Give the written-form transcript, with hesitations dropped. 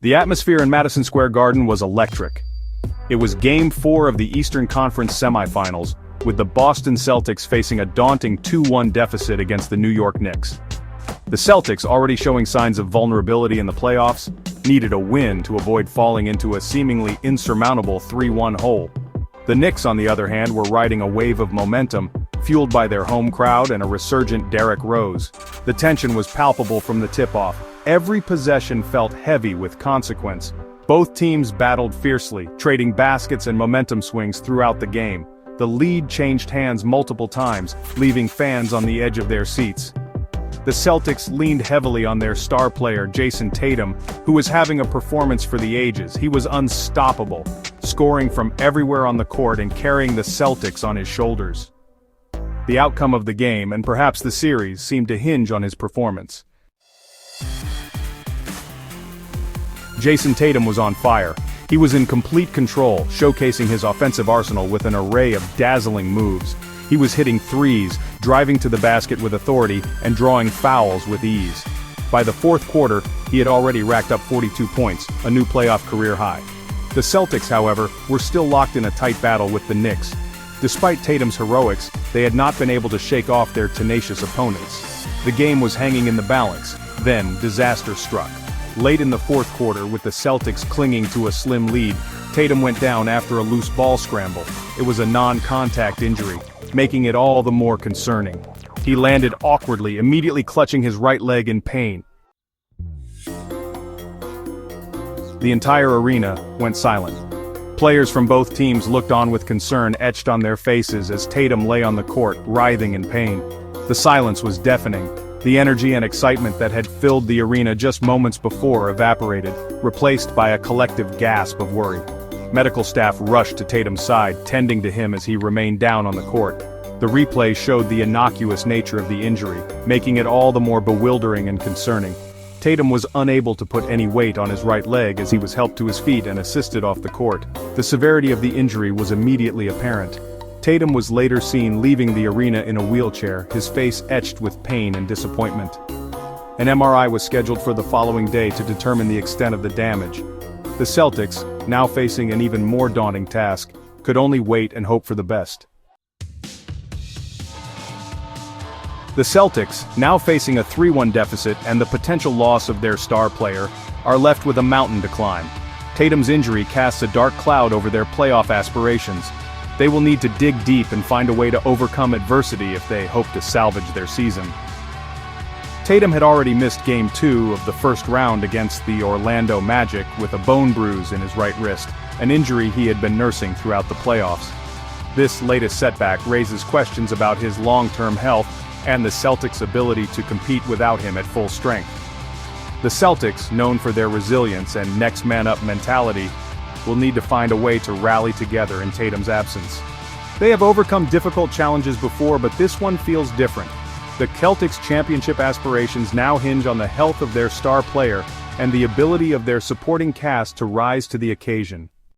The atmosphere in Madison Square Garden was electric. It was Game 4 of the Eastern Conference semifinals, with the Boston Celtics facing a daunting 2-1 deficit against the New York Knicks. The Celtics, already showing signs of vulnerability in the playoffs, needed a win to avoid falling into a seemingly insurmountable 3-1 hole. The Knicks, on the other hand, were riding a wave of momentum, fueled by their home crowd and a resurgent Derrick Rose. The tension was palpable from the tip-off. Every possession felt heavy with consequence. Both teams battled fiercely, trading baskets and momentum swings throughout the game. The lead changed hands multiple times, leaving fans on the edge of their seats. The Celtics leaned heavily on their star player Jayson Tatum, who was having a performance for the ages. He was unstoppable, scoring from everywhere on the court and carrying the Celtics on his shoulders. The outcome of the game, and perhaps the series, seemed to hinge on his performance. Jayson Tatum was on fire. He was in complete control, showcasing his offensive arsenal with an array of dazzling moves. He was hitting threes, driving to the basket with authority, and drawing fouls with ease. By the fourth quarter, he had already racked up 42 points, a new playoff career high. The Celtics, however, were still locked in a tight battle with the Knicks. Despite Tatum's heroics, they had not been able to shake off their tenacious opponents. The game was hanging in the balance. Then, disaster struck. Late in the fourth quarter, with the Celtics clinging to a slim lead, Tatum went down after a loose ball scramble. It was a non-contact injury, making it all the more concerning. He landed awkwardly, immediately clutching his right leg in pain. The entire arena went silent. Players from both teams looked on with concern etched on their faces as Tatum lay on the court, writhing in pain. The silence was deafening. The energy and excitement that had filled the arena just moments before evaporated, replaced by a collective gasp of worry. Medical staff rushed to Tatum's side, tending to him as he remained down on the court. The replay showed the innocuous nature of the injury, making it all the more bewildering and concerning. Tatum was unable to put any weight on his right leg as he was helped to his feet and assisted off the court. The severity of the injury was immediately apparent. Tatum was later seen leaving the arena in a wheelchair, his face etched with pain and disappointment. An MRI was scheduled for the following day to determine the extent of the damage. The Celtics, now facing an even more daunting task, could only wait and hope for the best. The Celtics, now facing a 3-1 deficit and the potential loss of their star player, are left with a mountain to climb. Tatum's injury casts a dark cloud over their playoff aspirations. They will need to dig deep and find a way to overcome adversity if they hope to salvage their season. Tatum had already missed Game 2 of the first round against the Orlando Magic with a bone bruise in his right wrist, an injury he had been nursing throughout the playoffs. This latest setback raises questions about his long-term health and the Celtics' ability to compete without him at full strength. The Celtics, known for their resilience and next-man-up mentality, will need to find a way to rally together in Tatum's absence. They have overcome difficult challenges before, but this one feels different. The Celtics' championship aspirations now hinge on the health of their star player and the ability of their supporting cast to rise to the occasion.